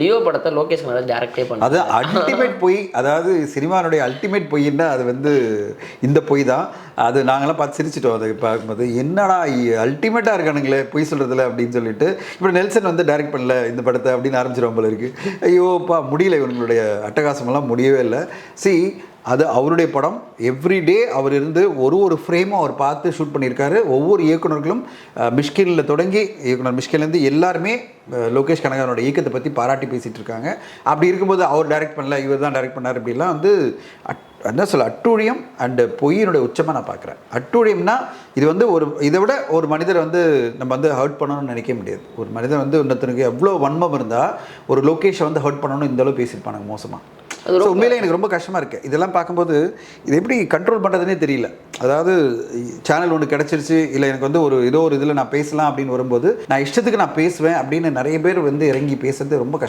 Leo படத்தை லோகேஷ் கனகராஜ் டேரக்டே பண்ணாரு. அது அல்டிமேட் பொய். அதாவது சினிமானுடைய அல்டிமேட் பொய்ன்னா அது வந்து இந்த பொய் தான். அது நாங்களாம் பார்த்து சிரிச்சிட்டோம். அதை பார்க்கும்போது என்னடா அல்டிமேட்டாக இருக்கானுங்களே பொய் சொல்கிறதுல அப்படின்னு சொல்லிட்டு. இப்போ நெல்சன் வந்து டைரக்ட் பண்ணல இந்த படத்தை அப்படின்னு ஆரம்பிச்சிடும் போல இருக்குது. ஐயோப்பா முடியல, இவங்களுடைய அட்டகாசமெல்லாம் முடியவே இல்லை. அது அவருடைய படம். எவ்ரிடே அவர் இருந்து ஒரு ஃப்ரேமும் அவர் பார்த்து ஷூட் பண்ணியிருக்காரு. ஒவ்வொரு இயக்குநர்களும் மிஷ்கினில் தொடங்கி இயக்குனர் மிஷ்கின்லேருந்து எல்லாருமே லோகேஷ் கனகராஜனோட இயக்கத்தை பற்றி பாராட்டி பேசிகிட்டு இருக்காங்க. அப்படி இருக்கும்போது அவர் டைரக்ட் பண்ணல, இவர் தான் டைரக்ட் பண்ணார் அப்படிலாம் வந்து என்ன சொல்ல அட்டூழியம் அண்டு பொய்யினுடைய உச்சமாக நான் பார்க்குறேன். அட்டூழியம்னா இது வந்து இதை விட ஒரு மனிதரை வந்து நம்ம வந்து ஹர்ட் பண்ணணும்னு நினைக்க முடியாது. ஒரு மனிதர் வந்து இன்னொருத்தனுக்கு எவ்வளோ வன்மம் இருந்தால் ஒரு லோகேஷை வந்து ஹர்ட் பண்ணணும்னு இந்த அளவு பேசியிருப்பானுங்க மோசமாக. உண்மையிலே எனக்கு ரொம்ப கஷ்டமாக இருக்குது இதெல்லாம் பார்க்கும்போது. இது எப்படி கண்ட்ரோல் பண்ணுறதுனே தெரியல. அதாவது சேனல் ஒன்று கிடச்சிருச்சு, இல்லை எனக்கு வந்து ஏதோ ஒரு இதில் நான் பேசலாம் அப்படின்னு வரும்போது நான் இஷ்டத்துக்கு நான் பேசுவேன் அப்படின்னு நிறைய பேர் வந்து இறங்கி பேசுறது ரொம்ப கஷ்டம்.